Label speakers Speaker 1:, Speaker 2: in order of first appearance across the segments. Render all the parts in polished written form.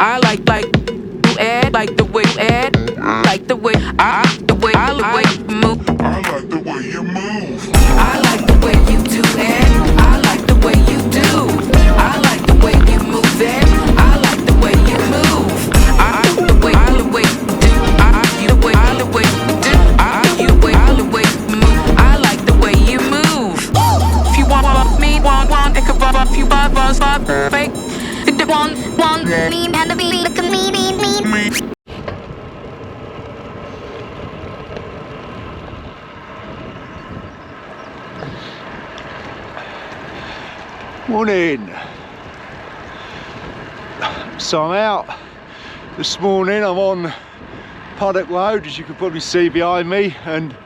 Speaker 1: I like you add, like the way you add, like the way I move.
Speaker 2: I like the way you move.
Speaker 1: I like the way you do that. I like the way you do. I like the way you move that. I like the way you move. I like the way you do. I like the way you do. I like the way you move. I like the way you move. If you want me, it could pop up. You buy fake. Want me and the beat a comedian me.
Speaker 3: Morning. So I'm out this morning. I'm on Paddock Road, as you can probably see behind me and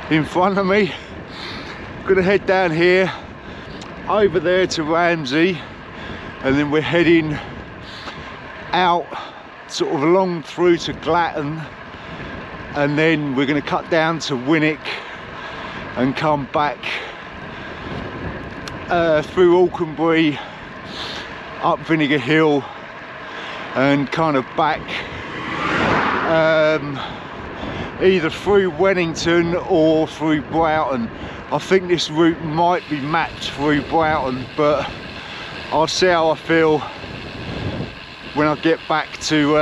Speaker 3: in front of me. I'm gonna head down here over there to Ramsey, and then we're heading out sort of along through to Glatton, and then we're going to cut down to Winwick and come back through Alconbury, up Vinegar Hill, and kind of back either through Wennington or through Broughton. I think this route might be mapped through Broughton, but I'll see how I feel when I get back to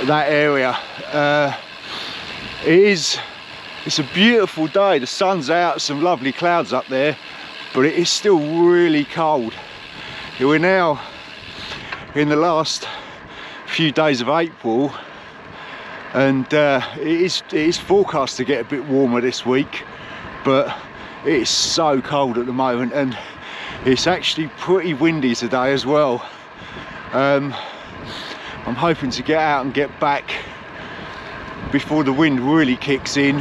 Speaker 3: that area. It's a beautiful day. The sun's out, some lovely clouds up there, but it is still really cold. We're now in the last few days of April, and it is forecast to get a bit warmer this week, but it is so cold at the moment, and it's actually pretty windy today as well. I'm hoping to get out and get back before the wind really kicks in,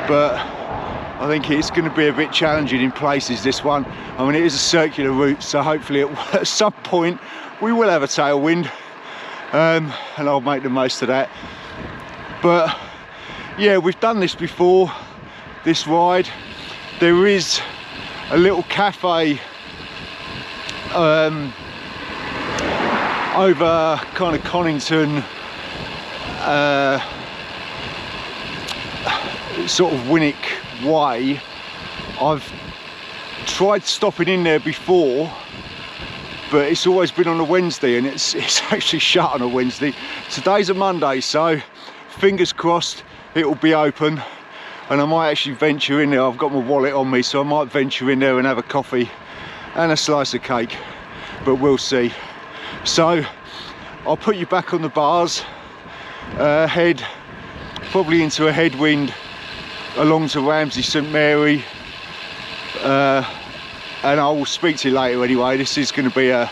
Speaker 3: but I think it's going to be a bit challenging in places, this one. I mean, it is a circular route, so hopefully at some point we will have a tailwind, and I'll make the most of that. But yeah, we've done this before, this ride. There is a little cafe over kind of Connington, sort of Winwick way. I've tried stopping in there before, but it's always been on a Wednesday, and it's actually shut on a Wednesday. Today's a Monday, so fingers crossed it'll be open, and I might actually venture in there. I've got my wallet on me, so I might venture in there and have a coffee and a slice of cake, but we'll see. So I'll put you back on the bars, head probably into a headwind along to Ramsey St Mary, and I will speak to you later anyway. This is going to be a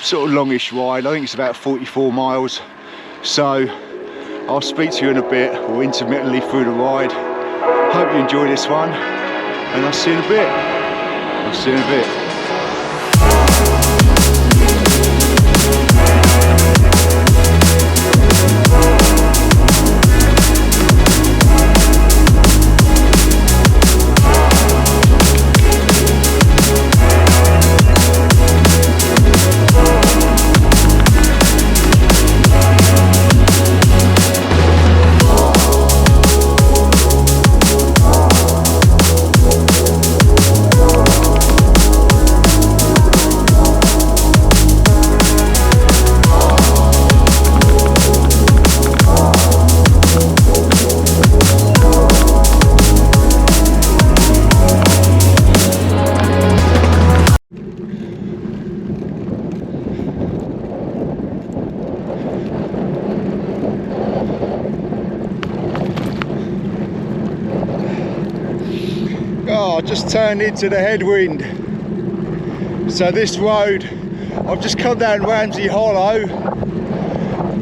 Speaker 3: sort of longish ride. I think it's about 44 miles, so I'll speak to you in a bit, or intermittently through the ride. Hope you enjoy this one, and I'll see you in a bit. I'll see you in a bit. I just turned into the headwind. So this road, I've just come down Ramsey Hollow.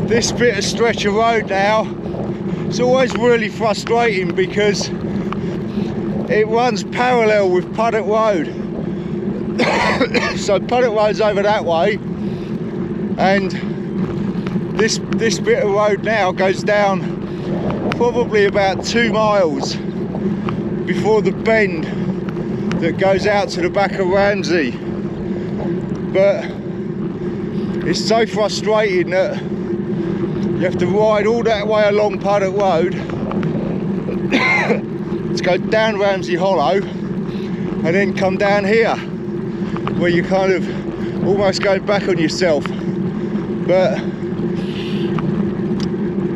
Speaker 3: This bit of stretch of road now, it's always really frustrating because it runs parallel with Paddock Road. So Paddock Road's over that way, and this bit of road now goes down probably about 2 miles before the bend that goes out to the back of Ramsey. but it's so frustrating that you have to ride all that way along Puddock Road to go down Ramsey Hollow and then come down here where you're kind of almost going back on yourself. But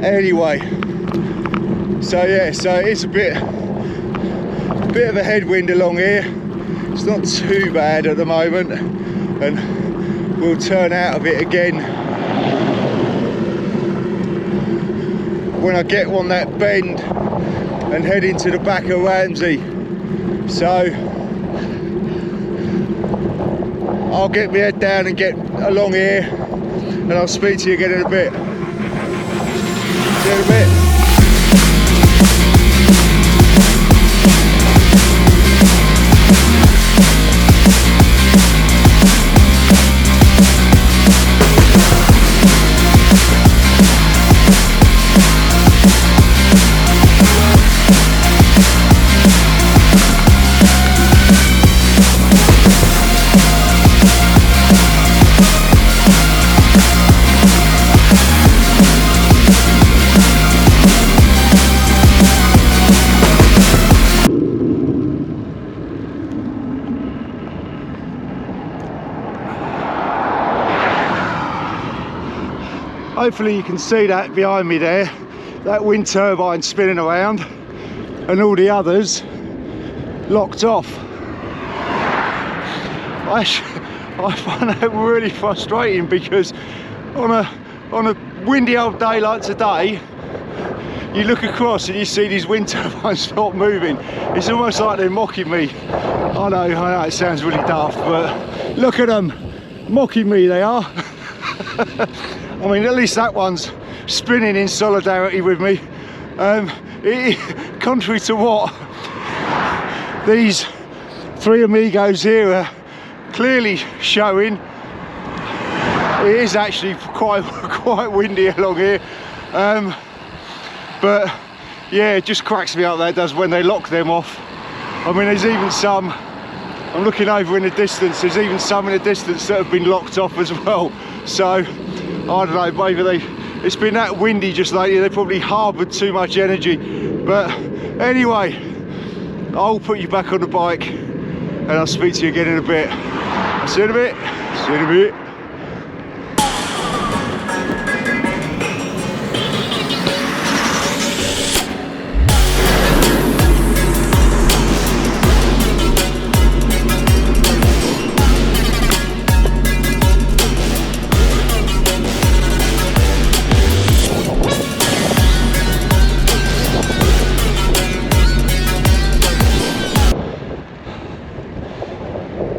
Speaker 3: anyway, so yeah, so it's a bit of a headwind along here. It's not too bad at the moment, and we'll turn out of it again when I get on that bend and head into the back of Ramsey. So I'll get my head down and get along here, and I'll speak to you again in a bit. See you in a bit. Hopefully you can see that behind me there, that wind turbine spinning around and all the others locked off. I find that really frustrating because on a windy old day like today, you look across and you see these wind turbines not moving. It's almost like they're mocking me. I know it sounds really daft, but look at them, mocking me they are. I mean, at least that one's spinning in solidarity with me. Contrary to what these three amigos here are clearly showing, it is actually quite windy along here. But yeah, it just cracks me up, that does, when they lock them off. I mean, there's even some, I'm looking over in the distance, there's even some in the distance that have been locked off as well. So I don't know, maybe it's been that windy just lately, they probably harboured too much energy. But anyway, I'll put you back on the bike and I'll speak to you again in a bit. I'll see you in a bit. See you in a bit.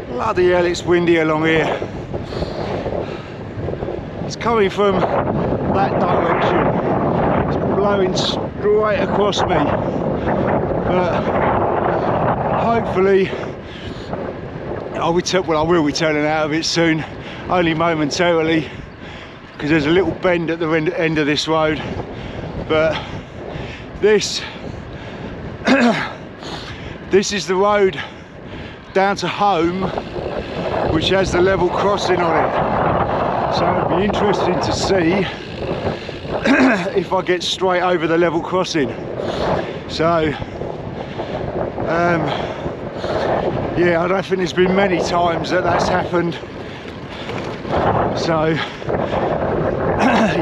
Speaker 3: Bloody hell, it's windy along here. It's coming from that direction. It's blowing straight across me. But hopefully, I will be turning out of it soon, only momentarily, because there's a little bend at the end of this road. But this is the road down to home, which has the level crossing on it. So it'd be interesting to see if I get straight over the level crossing. So yeah, I don't think there's been many times that that's happened. So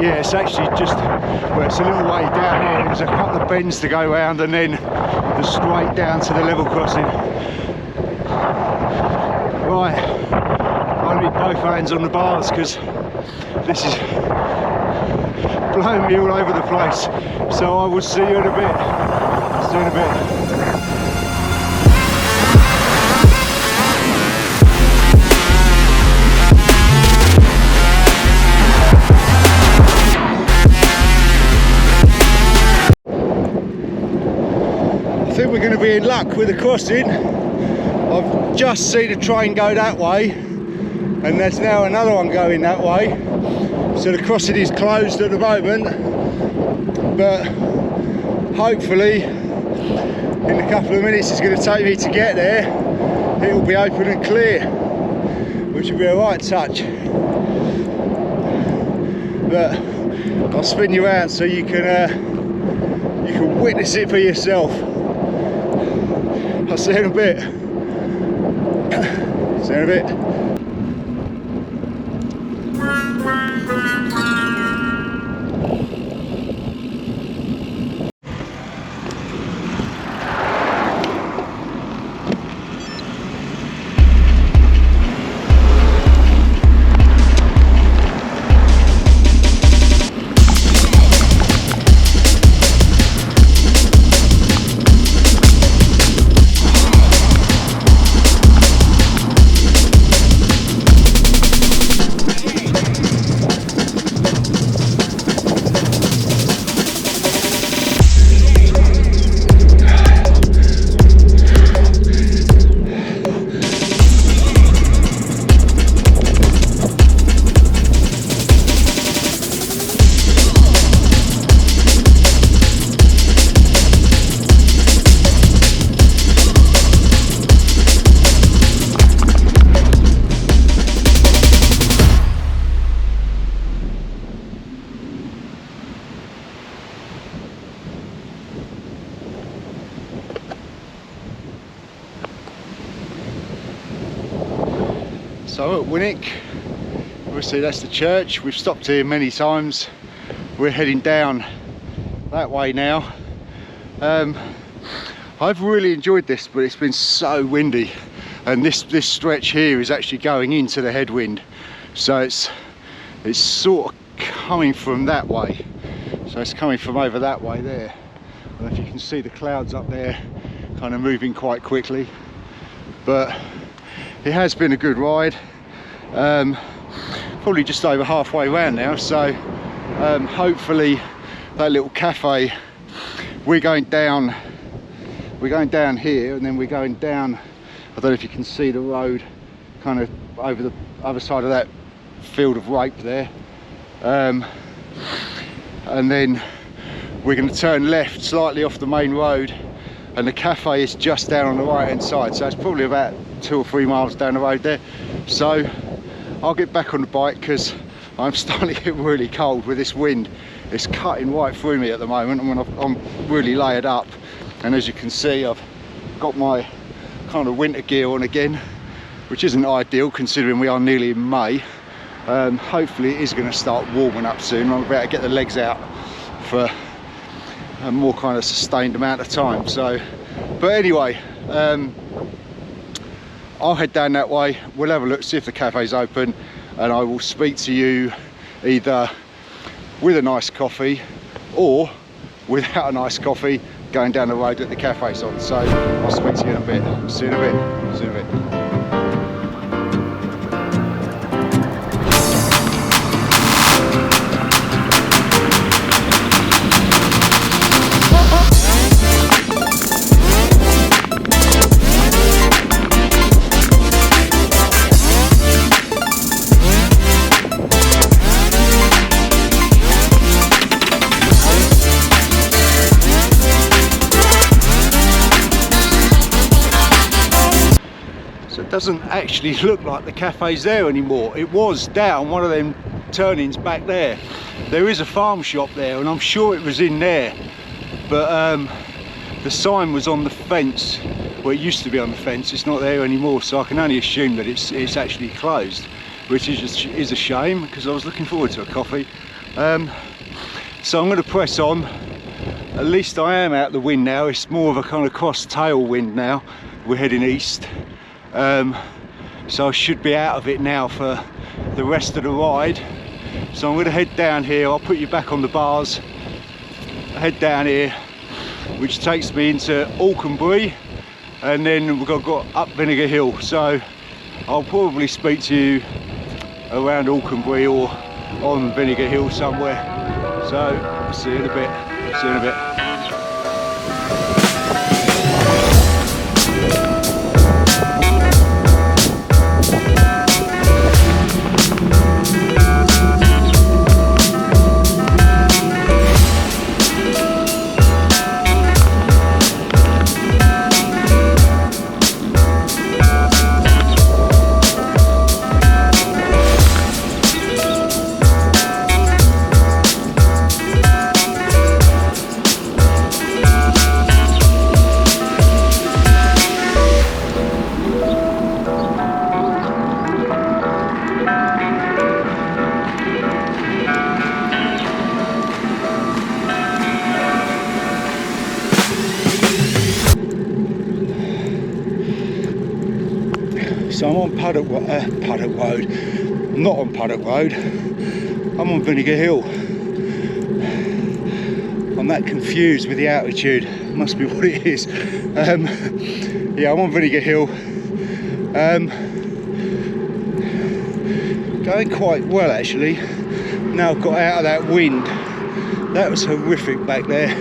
Speaker 3: yeah, it's actually just, well, it's a little way down here. There's a couple of bends to go around and then the straight down to the level crossing. Right, I need both hands on the bars because this is blowing me all over the place. So I will see you in a bit. See you in a bit. I think we're going to be in luck with the crossing. I've just seen a train go that way, and there's now another one going that way. So the crossing is closed at the moment, but hopefully in a couple of minutes it's going to take me to get there. It will be open and clear. which will be a right touch. But I'll spin you around so you can witness it for yourself. I'll see you in a bit. See you in a bit. So at Winwick, obviously that's the church. We've stopped here many times. We're heading down that way now. I've really enjoyed this, but it's been so windy, and this stretch here is actually going into the headwind, so it's sort of coming from that way. So it's coming from over that way there. I don't know if you can see the clouds up there kind of moving quite quickly, but it has been a good ride. Probably just over halfway around now, so hopefully that little cafe, we're going down here, and then we're going down, I don't know if you can see the road kind of over the other side of that field of rape there, and then we're going to turn left slightly off the main road, and the cafe is just down on the right hand side, so it's probably about 2 or 3 miles down the road there. So I'll get back on the bike because I'm starting to get really cold with this wind. It's cutting right through me at the moment, and I'm really layered up, and as you can see I've got my kind of winter gear on again, which isn't ideal considering we are nearly in May. Hopefully it is going to start warming up soon. I'm about to get the legs out for a more kind of sustained amount of time. So, but anyway, I'll head down that way. We'll have a look, see if the cafe's open, and I will speak to you either with a nice coffee or without a nice coffee going down the road that the cafe's on. So I'll speak to you in a bit. See you in a bit. See you in a bit. Doesn't actually look like the cafe's there anymore. It was down one of them turnings back there. There is a farm shop there, and I'm sure it was in there, but the sign was on the fence. Well, it used to be on the fence. It's not there anymore, so I can only assume that it's actually closed, which is a shame because I was looking forward to a coffee. So I'm going to press on. At least I am out the wind now. It's more of a kind of cross tailwind now. We're heading east. So I should be out of it now for the rest of the ride. So I'm going to head down here. I'll put you back on the bars. Head down here, which takes me into Alconbury, and then we've got up Vinegar Hill. So I'll probably speak to you around Alconbury or on Vinegar Hill somewhere. So I'll see you in a bit. See you in a bit. So I'm on Puddock Road. I'm not on Puddock Road. I'm on Vinegar Hill. I'm that confused with the altitude. Must be what it is. Yeah, I'm on Vinegar Hill. Going quite well actually. Now I've got out of that wind. That was horrific back there.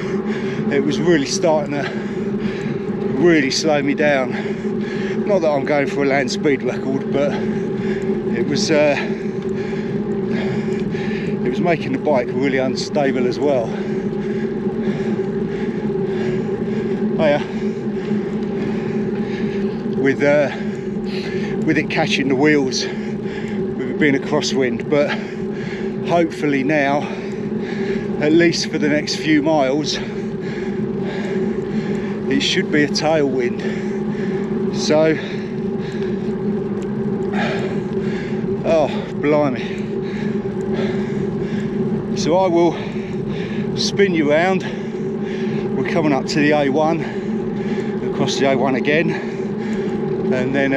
Speaker 3: It was really starting to really slow me down. Not that I'm going for a land speed record, but it was making the bike really unstable as well. Oh yeah. With it catching the wheels, with it being a crosswind, but hopefully now, at least for the next few miles, it should be a tailwind. So, oh blimey. So I will spin you round. We're coming up to the A1, across the A1 again, and then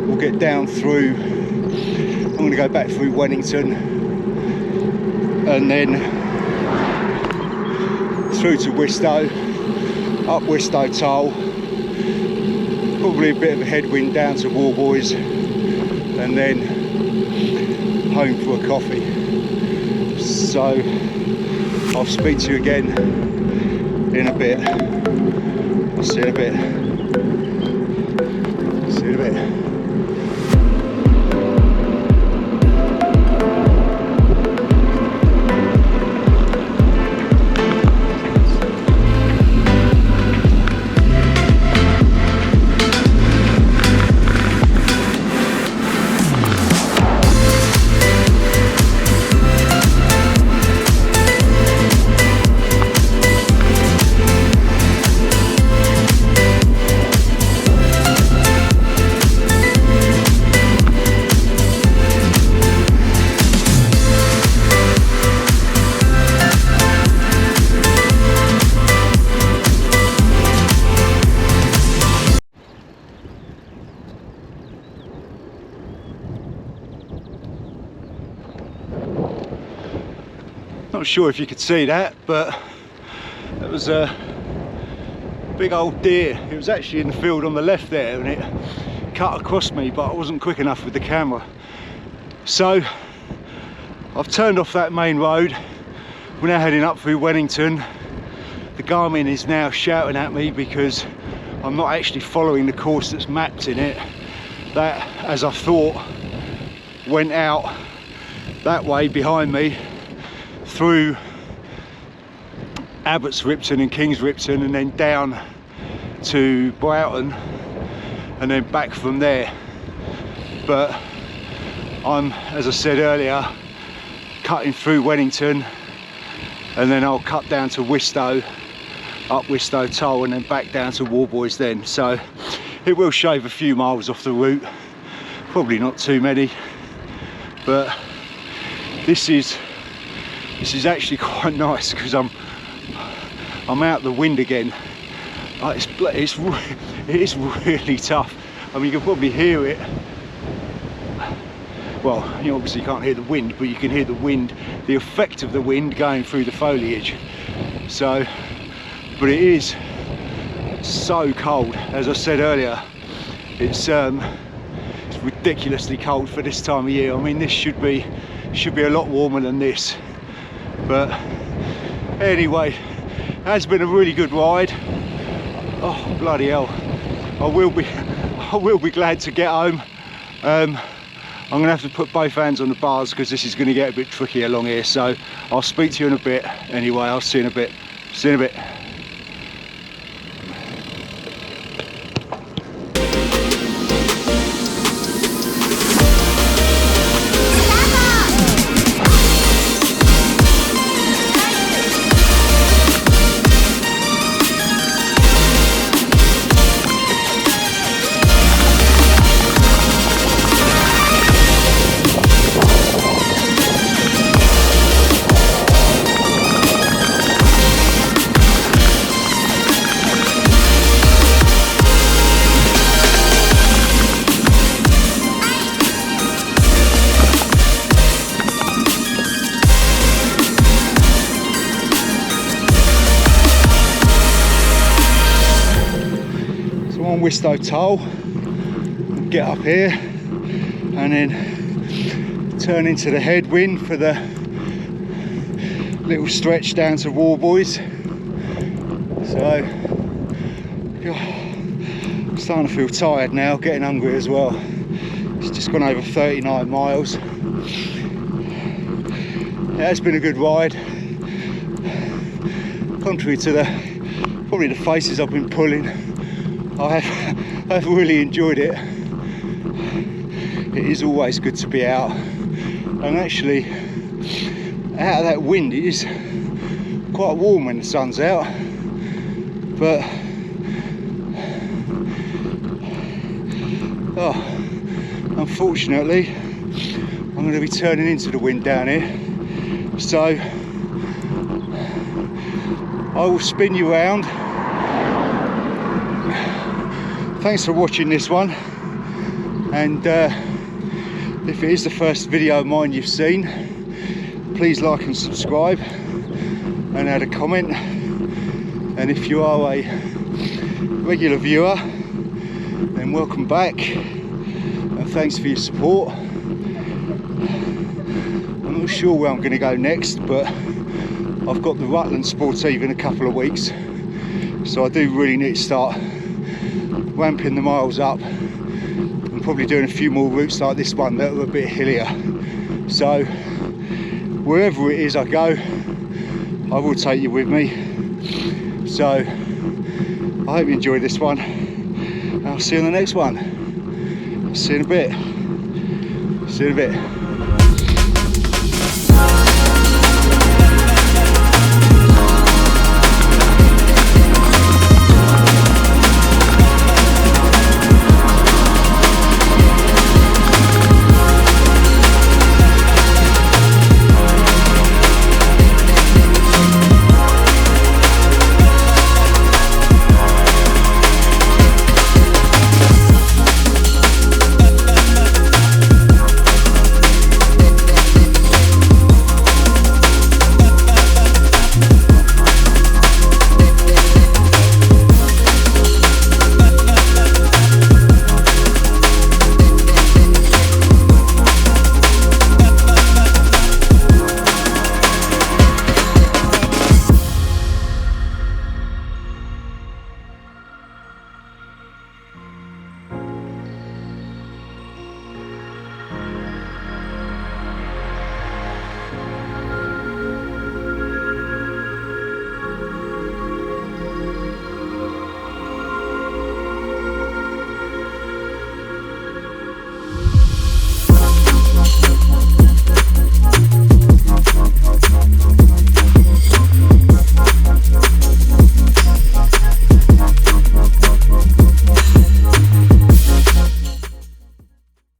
Speaker 3: we'll get down through. I'm going to go back through Wellington and then through to Wistow, up Wistow Toll, probably a bit of a headwind down to Warboys, and then home for a coffee. So I'll speak to you again in a bit. I'll see you in a bit. See you in a bit. Not sure if you could see that, but it was a big old deer. It was actually in the field on the left there, and it cut across me, but I wasn't quick enough with the camera. So I've turned off that main road. We're now heading up through Wellington. The Garmin is now shouting at me because I'm not actually following the course that's mapped in it. That, as I thought, went out that way behind me, through Abbots Ripton and Kings Ripton, and then down to Broughton, and then back from there. But I'm, as I said earlier, cutting through Wellington, and then I'll cut down to Wistow, up Wistow Toll, and then back down to Warboys then. So it will shave a few miles off the route, probably not too many, but this is actually quite nice because I'm out the wind again. It is really tough. I mean, you can probably hear it. Well, you obviously can't hear the wind, but you can hear the wind, the effect of the wind going through the foliage. So, but it is so cold. As I said earlier, it's ridiculously cold for this time of year. I mean, this should be a lot warmer than this. But anyway, it has been a really good ride. Oh bloody hell! I will be glad to get home. I'm going to have to put both hands on the bars because this is going to get a bit tricky along here. So I'll speak to you in a bit. Anyway, I'll see you in a bit. See you in a bit. Wistow Toll, get up here and then turn into the headwind for the little stretch down to Warboys. So I'm starting to feel tired now, getting hungry as well. It's just gone over 39 miles. It has been a good ride, contrary to probably the faces I've been pulling. I've really enjoyed it. It is always good to be out, and actually out of that wind it is quite warm when the sun's out, but unfortunately I'm going to be turning into the wind down here, so I will spin you around. Thanks for watching this one, and if it is the first video of mine you've seen, please like and subscribe and add a comment, and if you are a regular viewer then welcome back and thanks for your support. I'm not sure where I'm going to go next, but I've got the Rutland Sportive in a couple of weeks, so I do really need to start ramping the miles up and probably doing a few more routes like this one that are a bit hillier. So wherever it is I go, I will take you with me. So I hope you enjoyed this one, and I'll see you on the next one. See you in a bit. See you in a bit.